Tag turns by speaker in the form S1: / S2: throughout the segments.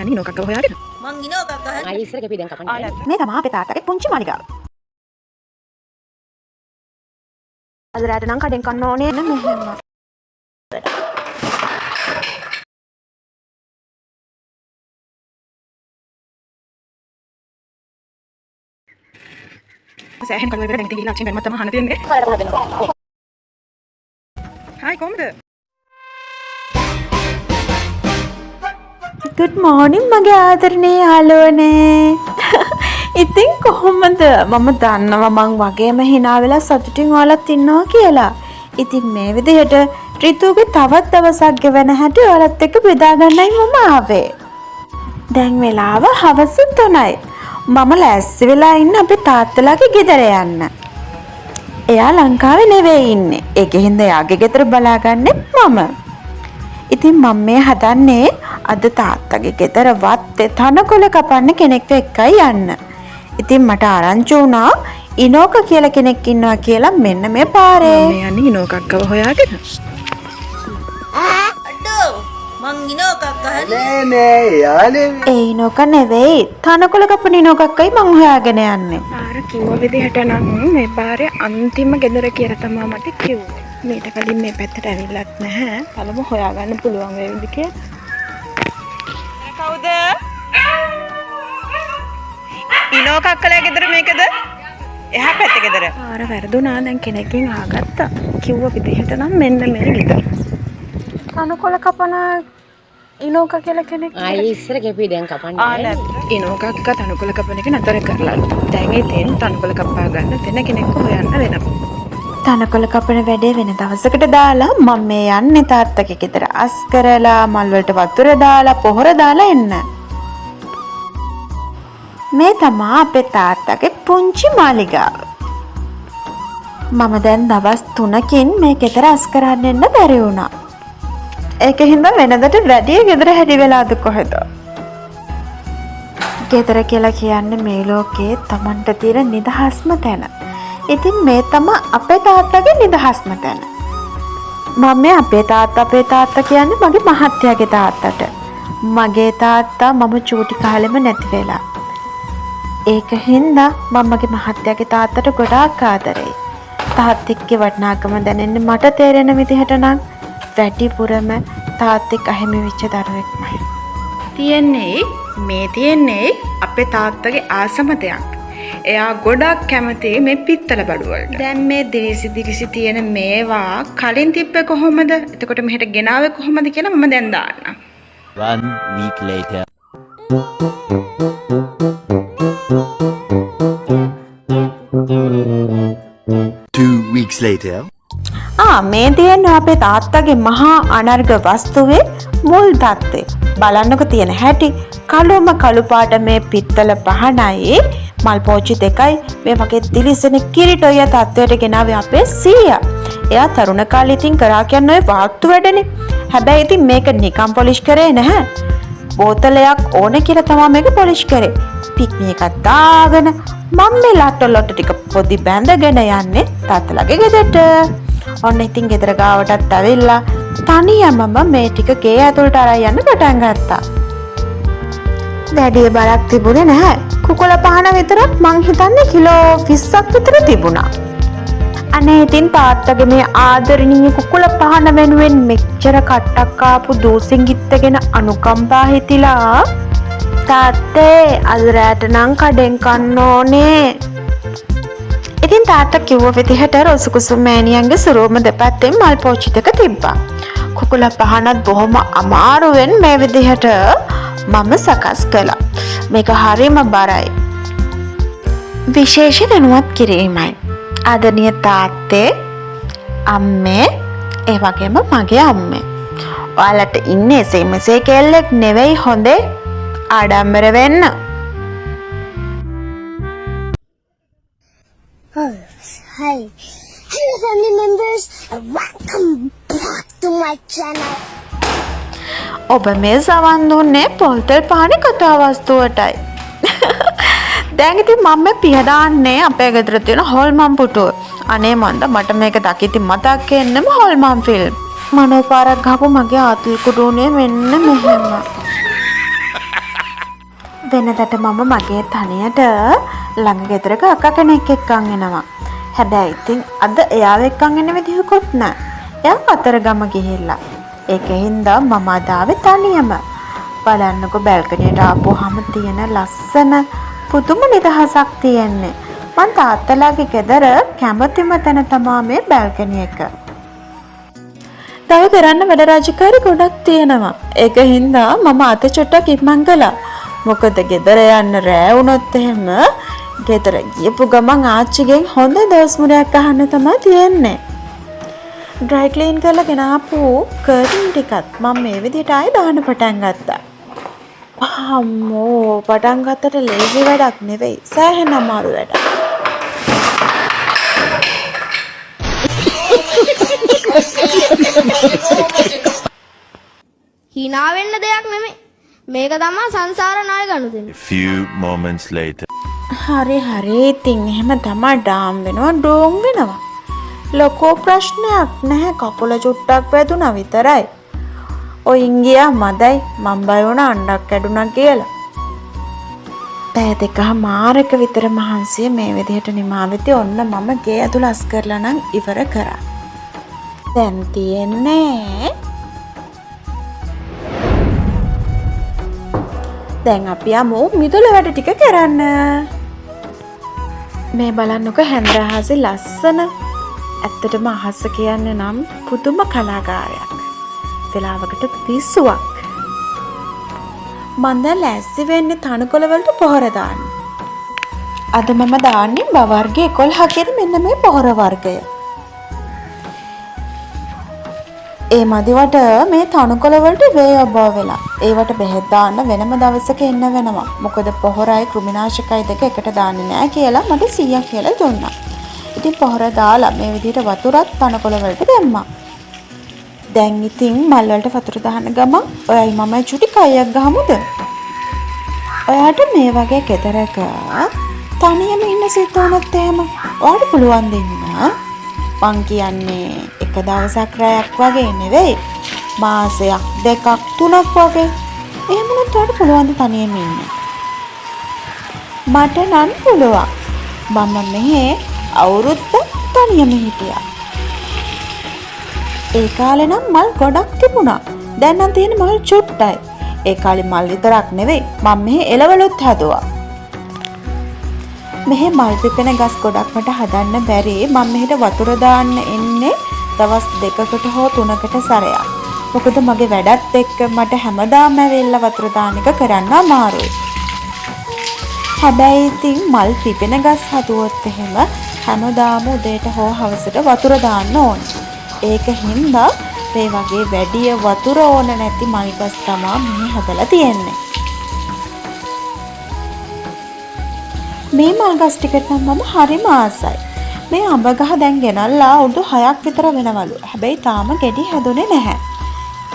S1: යන්නේ ඉනෝ කක්ක හොයාගෙන.
S2: මං ඉනෝ කක්ක
S3: ආයි ඉස්සර කැපි දැන් කපන්න.
S1: මේ තමයි අපේ තාත්තගේ පුංචි මාලිගාව. අද රාට නම් කඩෙන් කන්න ඕනේ නේ මෙහෙම. සෑහෙන කල් වල දැන් ඉතින් ගිහලා අච්චින් බැලුවත් තමයි අහන්න තියෙන්නේ. හායි කොහමද?
S4: good morning මගේ ආදරණීය යාළුවනේ. ඉතින් කොහොමද? මම දන්නවා මං වගේම hina වෙලා සතුටින් ඔයාලත් ඉන්නවා කියලා. ඉතින් මේ විදිහට ඍතුගේ තවත් දවසක් ගෙවන හැටි ඔයාලත් එක්ක බෙදා ගන්නයි මම ආවේ. දැන් වෙලාව හවස 3යි. මම ලෑස්ති වෙලා ඉන්න අපේ තාත්තලාගේ ගෙදර යන්න. එයා ලංකාවේ නෙවෙයි ඉන්නේ. ඒකෙන් හින්දා එයාගේ ගෙදර බලාගන්නේ මම. ඉතින් මම මේ හදන්නේ අද තාත්තගේ ගෙදර වත්තේ තනකොළ කපන්න කෙනෙක්ව එක්කයි යන්න. ඉතින් මට ආරංචි වුණා ඉනෝක කියලා කෙනෙක් ඉන්නවා කියලා මෙන්න මේ පාරේ.
S1: මේ යන්නේ ඉනෝ කක්කව හොයාගෙන.
S2: අඩෝ මං ඉනෝ කක්ක
S5: නෑ යානේ.
S4: ඒ ඉනෝක නෙවෙයි තනකොළ කපන ඉනෝකක්කයි මං හොයාගෙන යන්නේ.
S1: පාර කිව්ව විදිහට නම් මේ පාරේ අන්තිම ගෙදර කියලා තමයි මට කිව්වේ. මේට කලින් මේ පැත්තට ඇවිල්ලත් නැහැ. බලමු හොයාගන්න පුළුවන් වේවිද කියලා. කවුද? ඉනෝ කක්කලේ ගෙදර මේකද? එහා පැත්තේ ගෙදර. පාර වැරදුනා දැන් කෙනෙක්ගෙන් අහගත්තා. කිව්ව විදිහට නම් මෙන්න මේ ගෙදර. තනකොළ කපන ඉනෝක කියලා කෙනෙක්.
S3: ආයි ඉස්සර කැපි දැන් කපන්න.
S1: ඉනෝ කක්ක තනකොළ කපන එක නතර කරලා. දැන් ඉතින් තනකොළ කපා ගන්න වෙන කෙනෙක්ව හොයන්න වෙනවා.
S4: තනකොළ කපන වැඩේ වෙන දවසකට දාලා මම මේ යන්නේ තාත්තගේ ගෙදර අස් කරලා මල් වලට වතුර දාලා පොහොර දාලා එන්න. මේ තමයි අපේ තාත්තගේ පුංචි මාලිගාව. මම දැන් දවස් 3කින් මේ ගෙදර අස් කරන්න එන්න බැරි වුණා. ඒකෙන් වෙනදට වැඩි ගෙදර හැදි වෙලාද කොහෙද? ගෙදර කියලා කියන්නේ මේ ලෝකේ Tamanට තියෙන නිදහස්ම තැන. ඉතින් මේ තමයි අපේ තාත්තගේ නිදහස්ම තැන. මම මේ අපේ තාත්තා කියන්නේ මගේ මහත්තයාගේ තාත්තට. මගේ තාත්තා මම චූටි කාලෙම නැති වෙලා. ඒක හින්දා මම මගේ මහත්තයාගේ තාත්තට ගොඩාක් ආදරෙයි. තාත්තෙක්ගේ වටිනාකම දැනෙන්නේ මට තේරෙන විදිහට නම් වැඩිපුරම තාත්තෙක් අහිමි වෙච්ච දරුවෙක්මයි.
S1: තියෙන්නේ අපේ තාත්තගේ ආසම දෙයක්. එයා ගොඩක් කැමති මේ පිත්තල බඩු වලට. දැන් මේ දිරිසි තියෙන මේවා කලින් තිබ්බේ කොහොමද? එතකොට මෙහෙට ගෙනාවේ කොහොමද කියලා මම දැන් දාන්නම්.
S6: 1 week later. Two weeks later.
S4: මේ තියෙන්නේ අපේ තාත්තගේ මහා අනර්ග වස්තුවේ මුල් තත්ත්වය. බලන්නකො තියෙන හැටි. කළුම කළු පාට මේ පිත්තල පහනයි මල් පෝච්චි දෙකයි මේ වගේ දිලිසෙන කිරිටොය තත්ත්වයට ගෙනාවේ අපේ සීයා. එයා තරුණ කාලේ ඉතින් කරා කියන්නේ ඔය වාත්තු වැඩනේ. හැබැයි ඉතින් මේක නිකම් පොලිෂ් කරේ නැහැ. බෝතලයක් ඕනේ කියලා තමයි මේක පොලිෂ් කරේ. පික්නි එකක් දාගෙන මම මේ ලට්ට ටික පොඩි බැඳගෙන යන්නේ තාත්තලාගේ ගෙදරට. ඔන්න ඉතින් ගෙදර ගාවටත් ඇවිල්ලා තනියමම මේ ටික ගේ ඇතුළට අරන් යන්න පටන් ගත්තා. වැඩි බරක් තිබුණේ නැහැ. කුකුල පහන විතරක් මං හිතන්නේ කිලෝ 20ක් විතර තිබුණා. අනේ ඉතින් තාත්තගේ මේ ආදරණීය කුකුල පහන වෙනුවෙන් මෙච්චර කට්ටක් ආපු දූසින්ගිත්තගෙන අනුකම්පා හිතිලා තාත්තේ අද රැට නම් කඩෙන් කන්න ඕනේ. ඉතින් තාත්තා කිව්ව විදිහට රොසුකුසු මෑණියන්ගේ සුරුවම දෙපැත්තෙන් මල් පෝච්චි දෙක තිබ්බා. කුකුල පහනත් බොහොම අමාරුවෙන් මේ විදිහට මම සකස් කළා. මේක හරිම බරයි. විශේෂ දැනුවත් කිරීමයි. ආදරණීය තාත්තේ, අම්මේ, ඒ වගේම මගේ අම්මේ. ඔයාලට ඉන්නේ සෙමසේ කෙල්ලෙක් නෙවෙයි හොඳේ. ආඩම්බර වෙන්න.
S7: Hi. Hello family members and welcome back to my channel.
S4: ඔබ මේ සවන් දුන්නේ පොල්තෙල් පහනේ කතා වස්තුවටයි. දැන් ඉතින් මම පිහදාන්නේ අපේ ගෙදර තියෙන හොල්මන් පුටුව. අනේ මන්ද මට මේක දකිති මතක් එන්නම හොල්මන් ෆිල්ම්. මනෝපාරක් ගහපු මගේ ආතුල් කුඩුනේ මෙන්න මෙහෙම. වෙනදට මම මගේ තනියට ළඟ ගෙදරක අක්කා කෙනෙක් එක්කන් එනවා. හැබැයි ඉතින් අද එයාව එක්කන් එන විදිහකුත් නෑ. එයා අතරගම ගිහිල්ලා. ඒකෙන්ද මම අද ආවේ තනියම. බලන්නකො බැල්කනියට ආපුවාම තියෙන ලස්සන පුදුම නිදහසක් තියෙන්නේ. මං තාත්තලාගේ ගෙදර කැමතිම තැන තමා මේ බැල්කනි එක. තව කරන්න වැඩ රාජකාරි ගොඩක් තියෙනවා. ඒක හින්දා මම අත චුට්ටක් ඉක්මන් කළා. මොකද ගෙදර යන්න රෑ වුණොත් එහෙම ගෙදර ගියපු ගමන් ආච්චිගෙන් හොඳ දවස් මුරයක් අහන්න තමයි තියෙන්නේ. ඩ්‍රයි ක්ලීන් කරලා ගෙනාපු කර්ටන් ටිකත් මම මේ විදිහට ආයෙ දාන්න පටන් ගත්තා. අම්මෝ පටන් ගත්තට ලේසි වැඩක් නෙවෙයි. සෑහෙන අමාරු වැඩක්.
S7: hina වෙන්න දෙයක් නෙමෙයි. මේක තමයි සංසාර ණය ගනුදෙනු.
S6: A few moments later.
S4: හරි ඉතින් එහෙම තමයි ඩාම් වෙනවා ඩෝම් වෙනවා. ලොකෝ ප්‍රශ්නයක් නැහැ. කකුල චුට්ටක් වැදුනා විතරයි. ඔයින් ගියා මදයි මම බය වුණා අඬක් කැඩුනා කියලා. පැය දෙකමාරක විතර මහන්සිය මේ විදිහට නිමාවෙති ඔන්න මම ගේ ඇතුළ අස් කරලා නම් ඉවර කරා. දැන් තියෙන්නේ දැන් අපි යමු මිදුල වැඩ ටික කරන්න. මේ බලන්නකො හැන්දෑහසේ ලස්සන. ඇත්තටම අහස කියන්නේ නම් පුදුම කලාකාරයක්. වෙලාවකට පිස්සුවක්. මම දැන් ලෑස්ති වෙන්නේ තනකොළ වලට පොහොර දාන්න. අද මම දාන්නේ බවර්ග 11 මෙන්න මේ පොහොර වර්ගය. ඒ මදිවට මේ තනකොළ වලට වේයබව වෙලා. ඒවට බෙහෙත් දාන්න වෙනම දවසක එන්න වෙනවා. මොකද පොහොරයි කෘමිනාශකයි දෙක එකට දාන්නේ නැහැ කියලා මට සීයා කියලා දුන්නා. ඉතින් පොහොර දාලා මේ විදිහට වතුරත් තනකොළ වලට දැම්මා. දැන් ඉතින් මල් වලට වතුර දාන්න ගමන් ඔයයි මමයි චුටි කයියක් ගහමුද? ඔයාට මේ වගේ ගෙදරක තනියම ඉන්න සිද්ධ වුණොත් එහෙම ඔයාට පුළුවන් දෙන්න. මං කියන්නේ එක දවසක් රැයක් වගේ නෙවෙයි. මාසයක් දෙකක් තුනක් වගේ. එහෙම වුණොත් ඔයාට පුළුවන් ද තනියම ඉන්න? මට නම් පුළුවන්. මම මෙහෙ අවුරුද්ද තනියම හිටියා. ඒ කාලේ නම් මල් ගොඩක් තිබුණා. දැන් නම් තියෙන මල් චුට්ටයි. ඒ කාලේ මල් විතරක් නෙවෙයි මම මෙහෙ එළවලුත් හැදුවා. මෙහෙ මල් පිපෙන ගස් ගොඩක් මට හදන්න බැරි. මම මෙහෙට වතුර දාන්න එන්නේ දවස් 2කට හෝ 3කට සැරයක්. මොකද මගේ වැඩත් එක්ක මට හැමදාම ඇවිල්ලා වතුර දාන එක කරන්න අමාරුයි. හැබැයි ඉතින් මල් පිපෙන ගස් හදුවොත් එහෙම හැමදාම උදේට හෝ හවසට වතුර දාන්න ඕනේ. ඒක හින්දා මේ වගේ වැඩි වතුර ඕන නැති මල් ගස් තමයි මේ හදලා තියෙන්නේ. මේ මල් ගස් ටිකට නම් මම හරිම ආසයි. මේ අඹ ගහ දැන් ගෙනල්ලා අවුරුදු 6ක් විතර වෙනවලු. හැබැයි තාම ගෙඩි හැදුනේ නැහැ.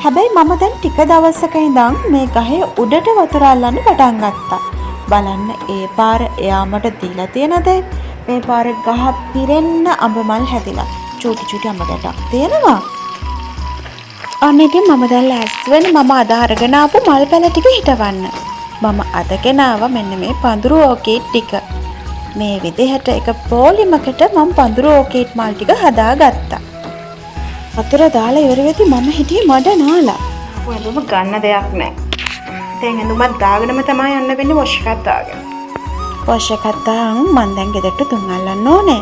S4: හැබැයි මම දැන් ටික දවසක ඉඳන් මේ ගහේ උඩට වතුර අල්ලන්න පටන් ගත්තා. බලන්න ඒ පාර එයා මට දීලා තියෙන දේ. මේ පාර ගහ පිරෙන්න අඹ මල් හැදිලා. චූටි අඹ ගැටක් තියෙනවා. අන්න ඉතින් මම දැන් ලෑස්ති වෙන මම අද අරගෙන ආපු මල් පැල ටික හිටවන්න. මම අද ගෙනාවා මෙන්න මේ පඳුරු ඕකීඩ් ටික. මේ විදිහට එක පොලිමකට මම පඳුරු ඕකීඩ් මල් ටික හදාගත්තා. වතුර දාලා ඉවර වෙද්දි මම හිටියේ මඩ නාලා.
S1: ඇඳුම ගන්න දෙයක් නැහැ. දැන් ඇඳුමත් දාගෙනම තමයි යන්න වෙන්නේ වොෂ් එකක් දාගෙන.
S4: වොෂ් එකක් දාන් මම දැන් ගෙදරට තුන් අල්ලන්න ඕනේ.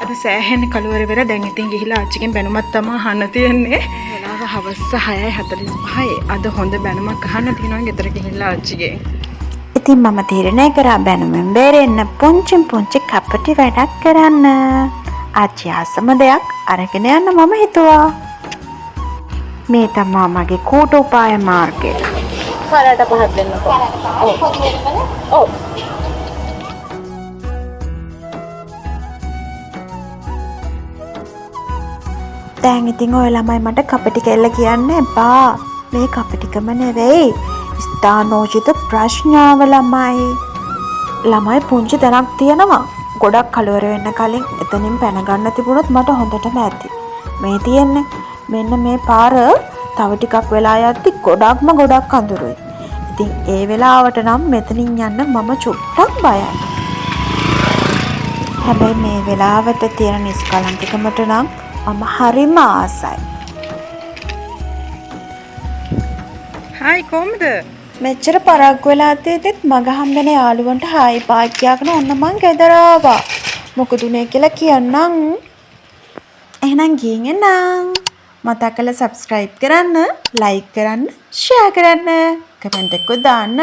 S1: අද සෑහෙන කලවර වෙලා දැන් ඉතින් ගිහිලා ආච්චිගෙන් බැනුමක් තමයි අහන්න තියෙන්නේ. වෙලාව හවස 6:45. අද හොඳ බැනුමක් අහන්න තියෙනවා ගෙදර ගිහිල්ලා ආච්චිගෙන්.
S4: ඉතින් මම තීරණය කරා බැනුමෙන් බේරෙන්න පුංචි කපටි වැඩක් කරන්න. ආච්චි ආසම දෙයක් අරගෙන යන්න මම හිතුවා. මේ තමයි මගේ කූට උපාය මාර්ගය.
S3: කරට පහක් දෙන්නකෝ. ඔව්.
S4: දැන් ඉතින් ඔය ළමයි මට කපටි කෙල්ල කියන්න එපා. මේ කපටිකම නෙවෙයි. ස්ථානෝචිත ප්‍රශ්නාව ළමයි. ළමයි පුංචි තැනක් තියෙනවා. ගොඩක් කලවර වෙන්න කලින් එතනින් පැන ගන්න තිබුණොත් මට හොඳටම ඇති. මේ තියෙන්නේ මෙන්න මේ පාර තව ටිකක් වෙලා යද්දි ගොඩක් අඳුරුයි. ඉතින් ඒ වෙලාවට නම් මෙතනින් යන්න මම චුට්ටක් බයයි. හැබැයි මේ වෙලාවට තියෙන නිස්කලංකිකමට නම් මම හරිම ආසයි.
S1: හායි කොහමද?
S4: මෙච්චර පරක්කු වෙලා තියෙද්දිත් මග හම්බෙන යාළුවන්ට හායි බායි කියගෙන ඔන්න මං ගෙදර ආවා. මොකද උනේ කියලා කියන්නම්. එහෙනම් ගිහින් එන්නම්. මතක කරලා subscribe කරන්න, like කරන්න, share කරන්න, comment එකක් දාන්න.